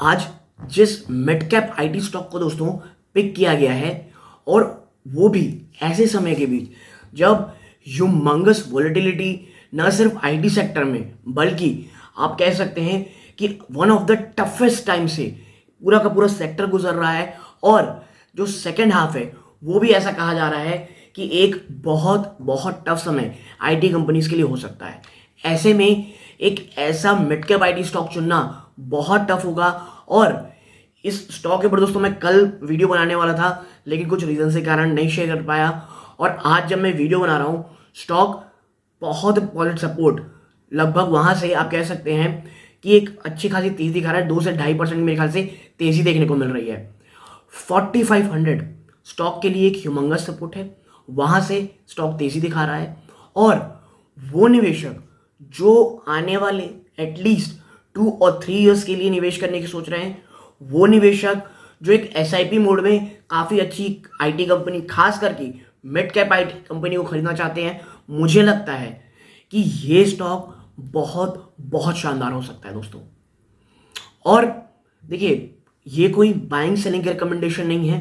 आज जिस mid cap IT stock को दोस्तों पिक किया गया है, और वो भी ऐसे समय के बीच जब ह्यूमंगस वोलेटिलिटी न सिर्फ आईटी सेक्टर में बल्कि आप कह सकते हैं कि one of the toughest time से पूरा का पूरा सेक्टर गुजर रहा है, और जो सेकेंड हाफ है वो भी ऐसा कहा जा रहा है कि एक बहुत बहुत टफ समय आईटी कंपनीज के लिए हो सकता है। ऐसे में एक ऐसा मिड कैप आईटी स्टॉक चुनना बहुत टफ होगा, और इस स्टॉक के ऊपर दोस्तों मैं कल वीडियो बनाने वाला था, लेकिन कुछ रीजन से कारण नहीं शेयर कर पाया। और आज जब मैं वीडियो बना रहा हूँ, स्टॉक बहुत पॉजिटिव सपोर्ट लगभग वहां से आप कह सकते हैं कि एक अच्छी खासी तेजी दिखा रहा है। 2 से 2.5% मेरे ख्याल से तेजी देखने को मिल रही है। 4500 स्टॉक के लिए एक ह्यूमंगस सपोर्ट है, वहां से स्टॉक तेजी दिखा रहा है। और वो निवेशक जो आने वाले एटलीस्ट 2 और 3 ईयर्स के लिए निवेश करने की सोच रहे हैं, वो निवेशक जो एक एसआईपी मोड में काफ़ी अच्छी आईटी कंपनी, खास करके मिड कैप आईटी कंपनी को खरीदना चाहते हैं, मुझे लगता है कि ये स्टॉक बहुत बहुत शानदार हो सकता है दोस्तों। और देखिए, ये कोई बाइंग सेलिंग की रिकमेंडेशन नहीं है,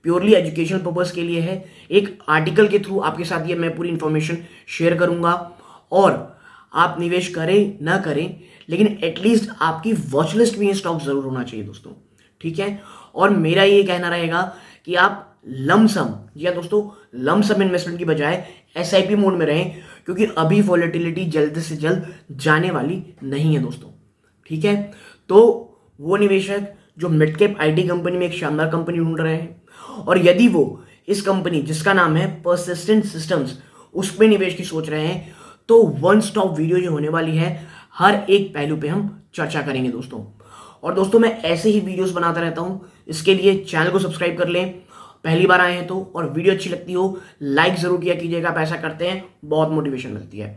प्योरली एजुकेशनल पर्पस के लिए है। एक आर्टिकल के थ्रू आपके साथ ये मैं पूरी इंफॉर्मेशन शेयर करूंगा, और आप निवेश करें ना करें, लेकिन एटलीस्ट आपकी वॉच लिस्ट में ये स्टॉक जरूर होना चाहिए दोस्तों, ठीक है। और मेरा ये कहना रहेगा कि आप लमसम या दोस्तों लमसम इन्वेस्टमेंट की बजाय एसआईपी मोड में रहें, क्योंकि अभी वॉलेटिलिटी जल्द से जल्द जाने वाली नहीं है दोस्तों, ठीक है। तो वो निवेशक जो मिड कैप आईटी कंपनी में एक शानदार कंपनी ढूंढ रहे हैं, और यदि वो इस कंपनी जिसका नाम है परसिस्टेंट सिस्टम्स उस पर निवेश की सोच रहे हैं, तो वन स्टॉप वीडियो जो होने वाली है, हर एक पहलू पे हम चर्चा करेंगे दोस्तों। और दोस्तों मैं ऐसे ही वीडियोस बनाता रहता हूं, इसके लिए चैनल को सब्सक्राइब कर लें पहली बार आए हैं तो, और वीडियो अच्छी लगती हो लाइक जरूर किया कीजिएगा, आप ऐसा करते हैं बहुत मोटिवेशन मिलती है।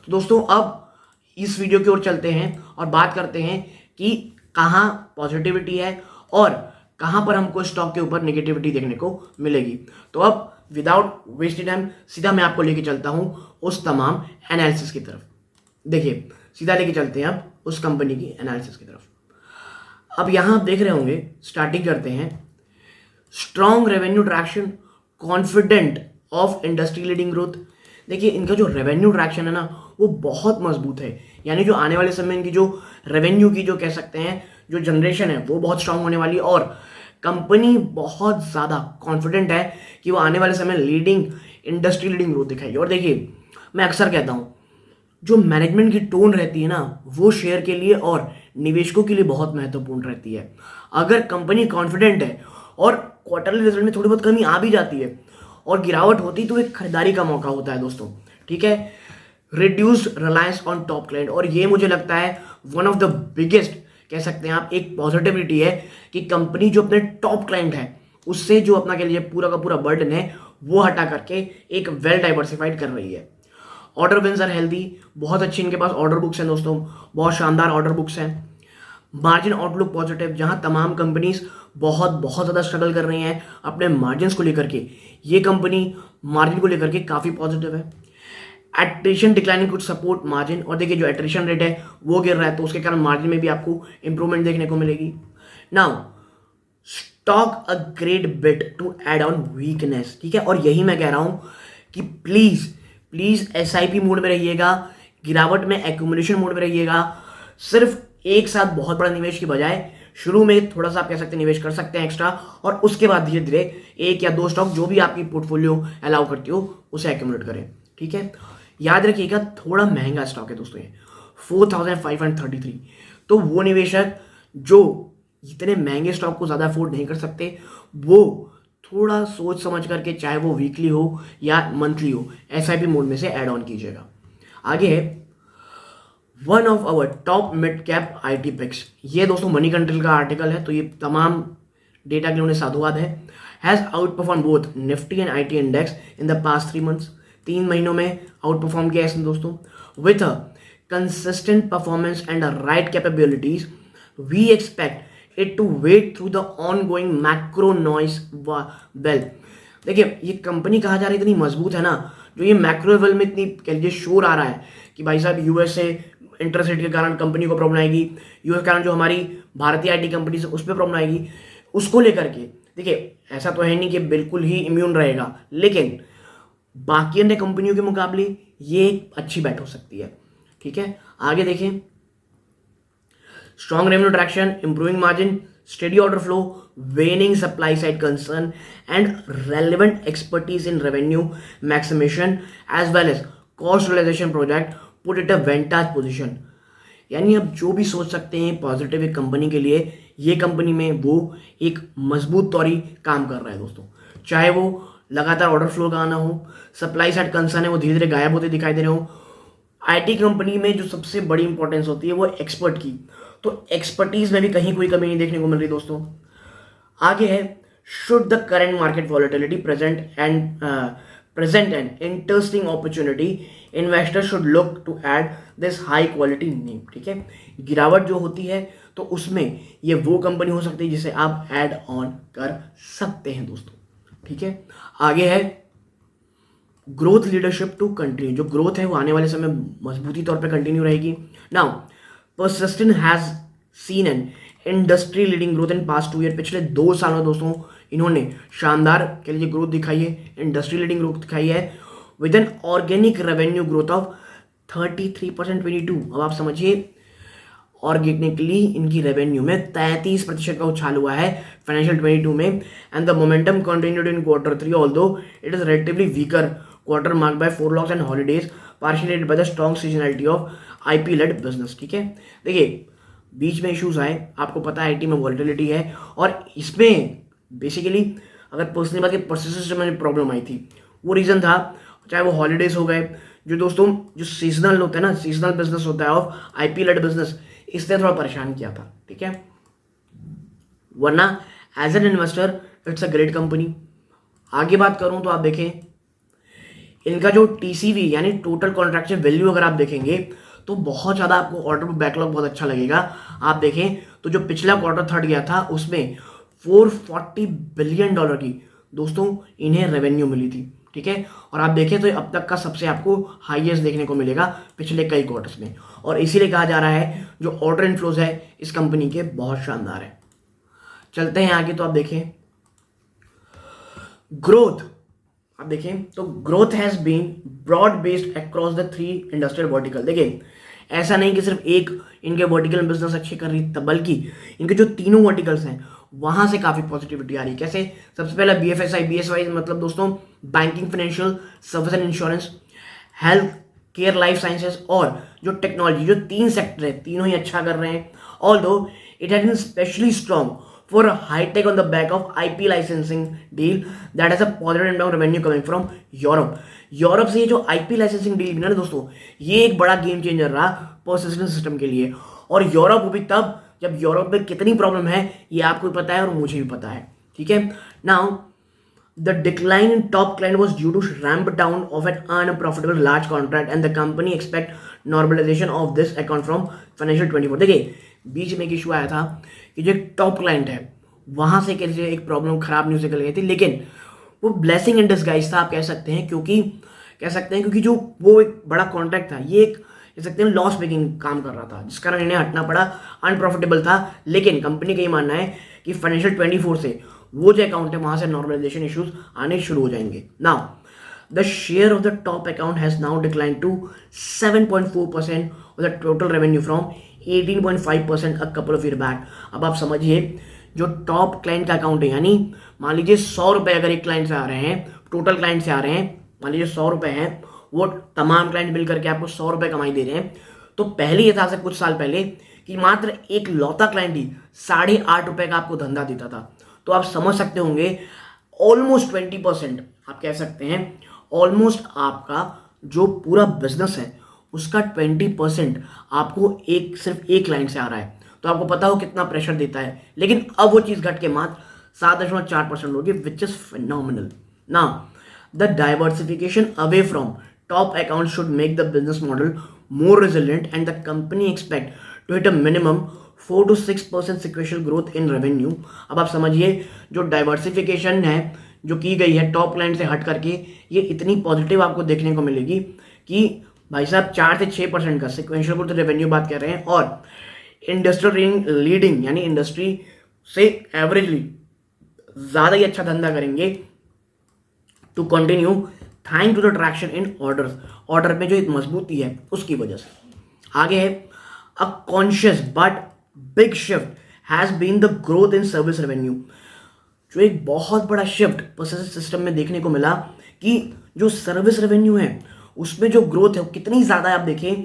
तो दोस्तों अब इस वीडियो की ओर चलते हैं और बात करते हैं कि कहाँ पॉजिटिविटी है और कहाँ पर हमको स्टॉक के ऊपर नेगेटिविटी देखने को मिलेगी। तो अब विदाउट वेस्टिंग टाइम सीधा मैं आपको लेके चलता हूं उस तमाम एनालिसिस की तरफ। देखिए, सीधा लेके चलते हैं अब उस कंपनी की एनालिसिस की तरफ। अब यहां आप देख रहे होंगे, स्टार्टिंग करते हैं। Strong revenue traction, confident of industry leading growth. देखिए, इनका जो रेवेन्यू ट्रैक्शन है ना, वो बहुत मजबूत है, यानी जो आने वाले समय में इनकी जो रेवेन्यू की जो कह सकते हैं जो जनरेशन है वो बहुत स्ट्रांग होने वाली है, और कंपनी बहुत ज़्यादा कॉन्फिडेंट है कि वो आने वाले समय लीडिंग इंडस्ट्री लीडिंग ग्रोथ दिखाएगी। और देखिए, मैं अक्सर कहता हूँ जो मैनेजमेंट की टोन रहती है ना, वो शेयर के लिए और निवेशकों के लिए बहुत महत्वपूर्ण रहती है। अगर कंपनी कॉन्फिडेंट है और क्वार्टरली रिजल्ट में थोड़ी बहुत कमी आ भी जाती है और गिरावट होती, तो एक खरीदारी का मौका होता है दोस्तों, ठीक है। Reduce reliance on top client, और ये मुझे लगता है वन ऑफ द बिगेस्ट कह सकते हैं आप एक पॉजिटिविटी है कि कंपनी जो अपने टॉप क्लाइंट है उससे जो अपना कह लीजिए पूरा का पूरा बर्डन है वो हटा करके एक वेल डाइवर्सिफाइड कर रही है। ऑर्डर विन्स आर हेल्दी, बहुत अच्छी इनके पास ऑर्डर बुक्स हैं दोस्तों, बहुत शानदार ऑर्डर बुक्स हैं। मार्जिन आउटलुक पॉजिटिव, जहां तमाम कंपनीज बहुत बहुत ज़्यादा स्ट्रगल कर रही हैं अपने मार्जिन को लेकर के, ये कंपनी मार्जिन को लेकर के काफ़ी पॉजिटिव है। एट्रिशन डिक्लाइनिंग कुछ सपोर्ट मार्जिन, और देखिए जो एट्रिशन रेट है वो गिर रहा है, तो उसके कारण मार्जिन में भी आपको इंप्रूवमेंट देखने को मिलेगी। Now stock a great bit to add on weakness, ठीक है। और यही मैं कह रहा हूं कि प्लीज प्लीज एसआईपी मोड में रहिएगा, गिरावट में एक्यूमुलेशन मोड में रहिएगा। सिर्फ एक साथ बहुत बड़ा निवेश की बजाय शुरू में थोड़ा सा आप कह सकते हैं निवेश कर सकते हैं एक्स्ट्रा, और उसके बाद धीरे धीरे 1 या 2 स्टॉक जो भी आपकी पोर्टफोलियो अलाउ करती हो उसे एक्यूमुलेट करें, ठीक है। याद रखिएगा थोड़ा महंगा स्टॉक है दोस्तों ये, 4533। तो वो निवेशक जो इतने महंगे स्टॉक को ज़्यादा अफोर्ड नहीं कर सकते, वो थोड़ा सोच समझ करके, चाहे वो वीकली हो या मंथली हो, एसआईपी मोड में से ऐड ऑन कीजिएगा। आगे है one of our top mid cap IT picks. ये दोस्तों मनी कंट्रोल का आर्टिकल है, तो ये तमाम डेटा के लिए उन्हें साधुवाद है। Has outperform both Nifty and IT index in the past 3 months. 3 महीनों में आउट परफॉर्म किया इसने दोस्तों। With a consistent performance and a right capabilities, we expect it to wade through the ongoing macro noise well. देखिए, ये company कहा जा रही है इतनी मजबूत है ना, जो ये मैक्रो लेवल में इतनी कह लीजिए शोर आ रहा है कि भाई साहब यूएस से इंटरेस्ट रेट के कारण कंपनी को प्रॉब्लम आएगी, यूएस के कारण जो हमारी भारतीय आईटी कंपनी उस पर प्रॉब्लम आएगी, उसको लेकर के देखिए ऐसा तो है नहीं कि बिल्कुल ही इम्यून रहेगा, लेकिन बाकी अन्य कंपनियों के मुकाबले ये एक अच्छी बैट हो सकती है। ठीक है, आगे देखें, strong revenue traction, improving margin, steady order flow, waning supply side concern, and relevant expertise in revenue maximization as well as cost realization project put it a vantage position। यानी आप जो भी सोच सकते हैं पॉजिटिव एक कंपनी के लिए, ये कंपनी में वो एक मजबूत तौरी काम कर रहा है दोस्तों। चाहे वो लगातार ऑर्डर फ्लो का आना हो, सप्लाई साइड कंसर्न है वो धीरे धीरे गायब होते दिखाई दे रहे हो। आईटी कंपनी में जो सबसे बड़ी इंपॉर्टेंस होती है वो एक्सपर्ट की, तो एक्सपर्टीज में भी कहीं कोई कमी नहीं देखने को मिल रही दोस्तों। आगे है, should the current market volatility present an interesting opportunity, investor should look to add this high quality name। ठीक है, गिरावट जो होती है तो उसमें ये वो कंपनी हो सकती है जिसे आप ऐड ऑन कर सकते हैं दोस्तों। ठीक है, आगे है ग्रोथ लीडरशिप टू कंटिन्यू। जो ग्रोथ है वो आने वाले समय मजबूती तौर पे कंटिन्यू रहेगी। Now Persistent has seen an industry leading growth in past 2 year. पिछले 2 सालों दोस्तों इन्होंने शानदार के लिए ग्रोथ दिखाई है, इंडस्ट्री लीडिंग ग्रोथ दिखाई है with an organic revenue growth of 33% 22। अब आप समझिए ऑर्गेनिकली इनकी रेवेन्यू में 33% का उछाल हुआ है फाइनेंशियल 22 में। And the momentum continued in Q3 although it is relatively weaker quarter marked by 4 loss and holidays partially by the strong seasonality of IP led business. ठीक है, देखिए बीच में इश्यूज आए, आपको पता है आईटी में वॉलेटिलिटी है और इसमें बेसिकली अगर पर्सनली बात की परसिस्टेंस में प्रॉब्लम आई थी, वो रीज़न था चाहे वो हॉलीडेज हो गए, जो दोस्तों जो सीजनल होते हैं ना, सीजनल बिजनेस होता है ऑफ आईपी लेड बिजनेस, इसने थोड़ा परेशान किया था। ठीक है, वरना as an investor it's a great company. आगे बात करूं तो आप देखें इनका जो टीसीवी यानी टोटल कॉन्ट्रैक्चुअल वैल्यू अगर आप देखेंगे तो बहुत ज़्यादा आपको ऑर्डर बैकलॉग बहुत अच्छा लगेगा। आप देखें तो जो पिछला क्वार्टर थर्ड गया था उसमें $440 बिलियन की दोस्तों इन्हें रेवेन्यू मिली थी। ठीक है, और आप देखें तो अब तक का सबसे आपको हाईएस्ट देखने को मिलेगा पिछले कई क्वार्टर्स में, और इसीलिए कहा जा रहा है जो ऑर्डर इनफ्लोज है इस कंपनी के बहुत शानदार है। चलते हैं आगे, तो आप देखें ग्रोथ, आप देखें तो growth has been broad based across the 3 industrial vertical. देखिए ऐसा नहीं कि सिर्फ एक इनके वर्टिकल बिजनेस अच्छे कर रही, बल्कि इनके जो तीनों वर्टिकल्स हैं वहां से काफी पॉजिटिविटी आ रही है। कैसे? सबसे पहला बीएफएसआई, बीएसवाई मतलब दोस्तों banking, financial service and insurance, health care, life sciences और जो टेक्नोलॉजी, जो 3 सेक्टर है तीनों ही अच्छा कर रहे हैं। Although it has been specially strong for high tech on the back of IP licensing deal that has a positive inbound revenue coming from Europe। Europe से ये जो IP licensing deal भी ना दोस्तों, ये एक बड़ा गेम चेंजर रहा persistent सिस्टम के लिए। और यूरोप वो भी तब जब यूरोप में कितनी प्रॉब्लम है ये आपको पता है और मुझे भी पता है। ठीक है, now the decline in top client was due to ramp down of an unprofitable large contract and the company expect normalization of this account from financial 24। देखिए बीच में एक इशू आया था कि जो टॉप क्लाइंट है वहां से कैसे एक प्रॉब्लम, खराब न्यूज निकल गई थी, लेकिन वो ब्लेसिंग इन डिस्गाइज था आप कह सकते हैं, क्योंकि जो वो एक बड़ा कॉन्ट्रैक्ट था ये एक कह सकते हैं लॉस मेकिंग काम कर रहा था, जिस कारण इन्हें हटना पड़ा, अनप्रॉफिटेबल था। लेकिन कंपनी का ये मानना है कि फाइनेंशियल 24 से वो जो अकाउंट है वहां से नॉर्मलाइजेशन इश्यूज आने शुरू हो जाएंगे। Now the share of the top account has now declined to 7.4% of the total revenue from 18.5% a couple of years back। अब आप समझिए जो टॉप क्लाइंट का अकाउंट है, यानी मान लीजिए 100 रुपए अगर एक क्लाइंट से आ रहे हैं, टोटल क्लाइंट से आ रहे हैं, मान लीजिए 100 रुपए हैं, वो तमाम क्लाइंट मिल करके आपको 100 रुपए कमाई दे रहे हैं। तो पहले ये था से कुछ साल पहले कि मात्र एक लौता क्लाइंट ही 8.5 रुपए का आपको धंधा देता था। तो आप समझ सकते होंगे ऑलमोस्ट 20% आप कह सकते हैं, ऑलमोस्ट आपका जो पूरा बिजनेस है उसका 20% आपको सिर्फ एक क्लाइंट से आ रहा है। तो आपको पता हो कितना प्रेशर देता है, लेकिन अब वो चीज़ घट के मात्र 7.4% होगी, which is phenomenal. Now the diversification away from top account should make the business model more resilient and the company expect to hit a minimum 4 to 6% sequential growth in revenue. अब आप समझिए जो डाइवर्सिफिकेशन है, जो की गई है top line से हट करके, ये इतनी पॉजिटिव आपको देखने को मिलेगी कि भाई साहब 4 से 6% का सिक्वेंशियल ग्रोथ रेवेन्यू बात कर रहे हैं, और इंडस्ट्री लीडिंग यानी इंडस्ट्री से एवरेजली ज़्यादा ही अच्छा धंधा करेंगे to continue thank to the traction in orders. Order में जो एक मजबूती है उसकी वजह से। आगे है a conscious but big shift has been the growth in service revenue. जो एक बहुत बड़ा शिफ्ट प्रोसेस सिस्टम में देखने को मिला कि जो सर्विस रेवेन्यू है उसमें जो ग्रोथ है वो कितनी ज़्यादा है। आप देखें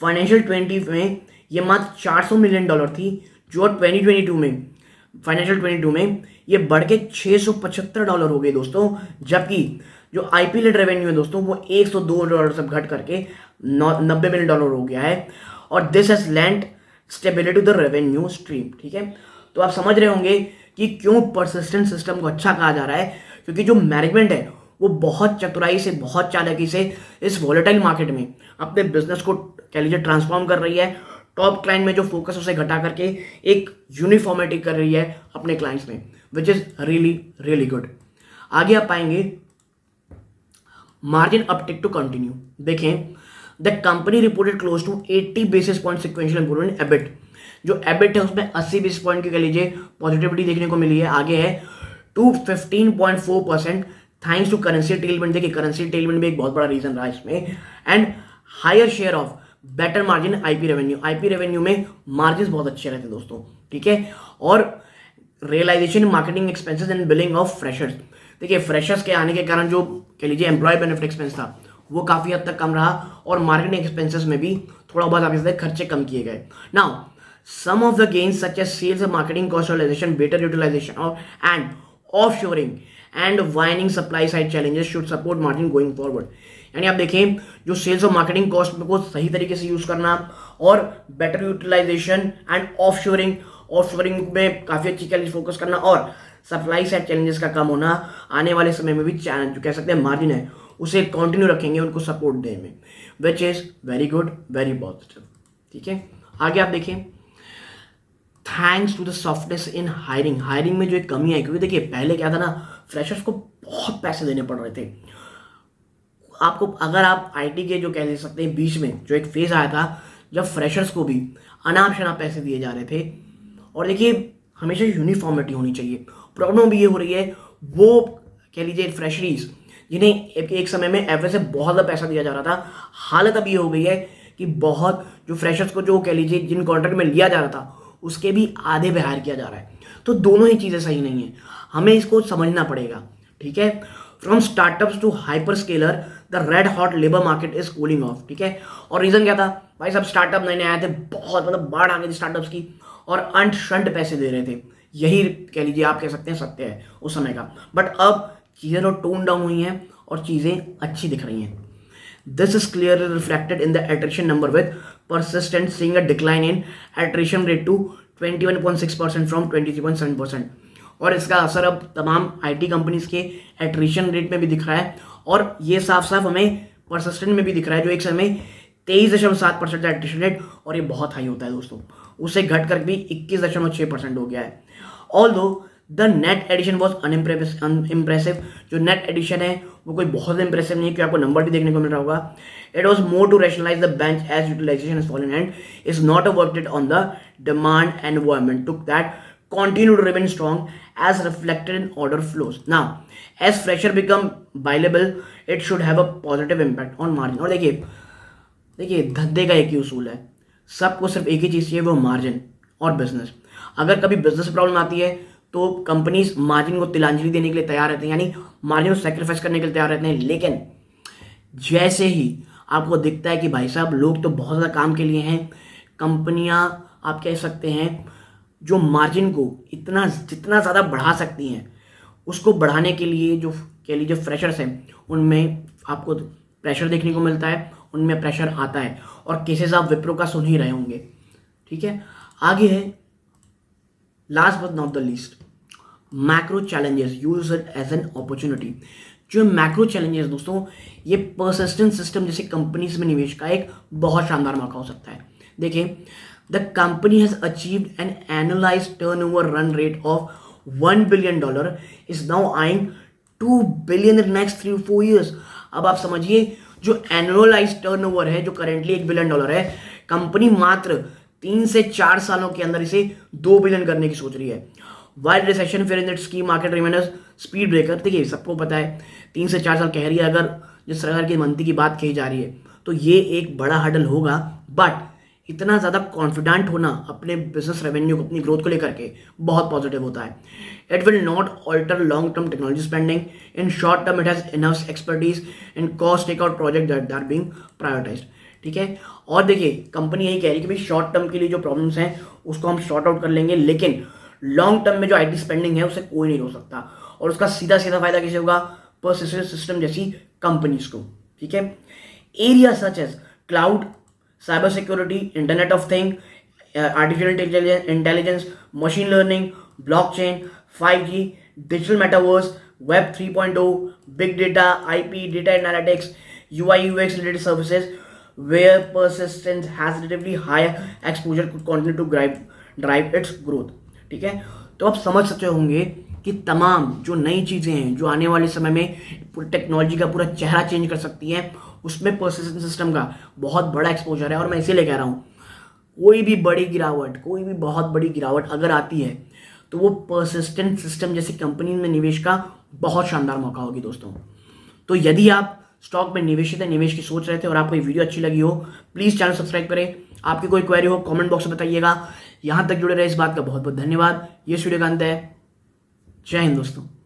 फाइनेंशियल 20 में ये मात्र $400 मिलियन थी, जो 2022 में फाइनेंशियल 22 में ये बढ़ के $675 हो गए दोस्तों। जबकि जो आईपी लेड रेवेन्यू है दोस्तों वो $102 से घट करके $90 मिलियन हो गया है। और this has lent stability to the revenue stream. ठीक है, तो आप समझ रहे होंगे कि क्यों परसिस्टेंट सिस्टम को अच्छा कहा जा रहा है, क्योंकि जो मैनेजमेंट है वो बहुत चतुराई से, बहुत चालाकी से इस वॉलेटाइल मार्केट में अपने बिजनेस को कह लीजिए ट्रांसफॉर्म कर रही है। टॉप क्लाइंट में जो फोकस उसे घटा करके एक यूनिफॉर्मिटी कर रही है अपने क्लाइंट्स में, which is really really good. आगे आप पाएंगे मार्जिन अपटिक टू कंटिन्यू। देखें the company reported close to 80 basis point sequential improvement EBIT. जो एबिट है उसमें 80 बेसिस पॉइंट की कह लीजिए पॉजिटिविटी देखने को मिली है। आगे है टू 15.4% थैंक्स टू करेंसी टेलमेंट। देखिए करेंसी टेलमेंट भी एक बहुत बड़ा रीजन रहा इसमें। And higher share of better margin IP revenue. IP revenue में मार्जिन बहुत अच्छे रहते हैं दोस्तों। ठीक है, और realisation marketing expenses and billing of freshers. देखिए फ्रेशर्स के आने के कारण जो कह लीजिए एम्प्लॉय बेनिफिट एक्सपेंस था वो काफ़ी हद तक कम रहा, और मार्केटिंग एक्सपेंसेस में भी थोड़ा बहुत आप इससे खर्चे कम किए गए। Now some of the gains such as sales and marketing cost realisation, better utilisation of and offshoring and waning supply side challenges should support margin going forward. यानी आप देखें जो सेल्स और मार्केटिंग कॉस्ट को सही तरीके से यूज करना, और बेटर यूटिलाइजेशन एंड ऑफशोरिंग में काफ़ी अच्छी कैली फोकस करना, और सप्लाई साइड चैलेंजेस का कम होना आने वाले समय में भी चैलेंज जो कह सकते हैं मार्जिन है उसे कंटिन्यू रखेंगे उनको सपोर्ट देने में, which is very good, very positive. ठीक है, आगे आप देखें thanks to the softness in hiring में जो एक कमी आई, क्योंकि देखिए पहले क्या था ना, फ्रेशर्स को बहुत पैसे देने पड़ रहे थे आपको। अगर आप आईटी के जो कह सकते हैं बीच में जो एक फेज आया था जब फ्रेशर्स को भी अनाप शनाप पैसे दिए जा रहे थे, और देखिए हमेशा यूनिफॉर्मिटी होनी चाहिए। प्रॉब्लम भी ये हो रही है वो कह लीजिए फ्रेशरीज जिन्हें एक समय में एवरेज से बहुत ज़्यादा पैसा दिया जा रहा था, हालत अब ये हो गई है कि बहुत जो फ्रेशर्स को जो कह लीजिए जिन कॉन्ट्रैक्ट में लिया जा रहा था उसके भी आधे पे हायर किया जा रहा है। तो दोनों ही चीज़ें सही नहीं है, हमें इसको समझना पड़ेगा। ठीक है, from startups to hyperscaler the red hot labour market is cooling off. ठीक है, और रीजन क्या था भाई साहब, स्टार्टअप नए नए आए थे, बहुत मतलब बाढ़ आ गई थी स्टार्टअप्स की, और अंट शंट पैसे दे रहे थे। यही कह लीजिए आप कह सकते हैं सत्य है उस समय का। बट अब चीज़ें तो टोन डाउन हुई हैं और चीज़ें अच्छी दिख रही हैं। This is clearly reflected in the attrition number with Persistent seeing a decline in attrition rate to 21.6% from 23.7%। और इसका असर अब तमाम आईटी कंपनीज के एट्रिशन रेट में भी दिख रहा है, और ये साफ साफ हमें परसिस्टेंट में भी दिख रहा है, जो एक समय 23.7% का एट्रिशन रेट, और ये बहुत हाई होता है दोस्तों, उससे घट कर भी 21.6% हो गया है। Although the net addition was unimpressive. जो नेट एडिशन है वो कोई बहुत इंप्रेसिव नहीं है, क्योंकि आपको नंबर भी देखने को मिल रहा होगा। It was more to rationalise the bench as utilisation is fallen and is not worked on the demand environment to that continue to remain strong as reflected in order flows. Now, as fresher become billable, it should have a positive impact on margin. और देखिए धंधे का एक ही उसूल है, सबको सिर्फ एक ही चीज़ चाहिए, वो मार्जिन और बिजनेस। अगर कभी बिजनेस प्रॉब्लम आती है तो कंपनीज मार्जिन को तिलांजलि देने के लिए तैयार रहते हैं, यानी मार्जिन को सेक्रीफाइस करने के लिए तैयार रहते हैं। लेकिन जैसे ही आपको दिखता है कि भाई साहब लोग तो बहुत ज़्यादा काम के लिए हैं, कंपनियां आप कह सकते हैं जो मार्जिन को जितना ज़्यादा बढ़ा सकती हैं उसको बढ़ाने के लिए जो कह लीजिए फ्रेशर्स हैं उनमें आपको प्रेशर देखने को मिलता है, उनमें प्रेशर आता है, और केसेस आप विप्रो का सुन ही रहे होंगे। ठीक है, आगे है last but not the least macro challenges use it as an opportunity. जो मैक्रो चैलेंजेस दोस्तों, ये परसिस्टेंट सिस्टम जैसे कंपनीज में निवेश का एक बहुत शानदार मौका हो सकता है। देखिए the company has achieved an annualized turnover run rate of $1 billion, is now eyeing 2 billion in next 3-4 years. अब आप समझिए जो एनुअलाइज टर्नओवर है, जो करेंटली $1 बिलियन है, कंपनी मात्र 3 से 4 सालों के अंदर इसे 2 बिलियन करने की सोच रही है। वाइड रिसेशन फिर इन इट्स की मार्केट रिमेनर्स स्पीड ब्रेकर। देखिए सबको पता है 3 से 4 साल कह रही है, अगर जिस सरकार की मंदी की बात कही जा रही है तो ये एक बड़ा हडल होगा। बट इतना ज़्यादा कॉन्फिडेंट होना अपने बिजनेस रेवेन्यू को, अपनी ग्रोथ को लेकर के बहुत पॉजिटिव होता है। It will not alter long term technology spending, in short term it has enough expertise in cost takeout project that are being prioritised. ठीक है, और देखिए कंपनी यही कह रही है कि भाई शॉर्ट टर्म के लिए जो प्रॉब्लम्स हैं उसको हम शॉर्ट आउट कर लेंगे, लेकिन लॉन्ग टर्म में जो आईटी स्पेंडिंग है उसे कोई नहीं रोक सकता, और उसका सीधा सीधा फायदा किसे होगा? पर्सिस्टेंट सिस्टम जैसी कंपनीज को। ठीक है, area such as cloud, cyber security, internet of thing, artificial intelligence, machine learning, blockchain, 5G, digital metaverse, web 3.0, big data, IP, data analytics, UI UX related services where persistence has relatively higher exposure could continue to drive its growth। ठीक है, तो आप समझ सकते होंगे कि तमाम जो नई चीज़ें हैं जो आने वाले समय में पूरी टेक्नोलॉजी का पूरा चेहरा चेंज कर सकती हैं, उसमें पर्सिस्टेंट सिस्टम का बहुत बड़ा एक्सपोजर है। और मैं इसीलिए कह रहा हूँ कोई भी बड़ी गिरावट, कोई भी बहुत बड़ी गिरावट अगर आती है तो वो पर्सिस्टेंट सिस्टम जैसी कंपनी में निवेश का बहुत शानदार मौका होगी दोस्तों। तो यदि आप स्टॉक में निवेशित है, निवेश की सोच रहे थे और आपको ये वीडियो अच्छी लगी हो, प्लीज़ चैनल सब्सक्राइब करें। आपकी कोई क्वेरी हो कमेंट बॉक्स में बताइएगा। यहाँ तक जुड़े रहे इस बात का बहुत बहुत धन्यवाद। ये वीडियो का अंत है। जय हिंद दोस्तों।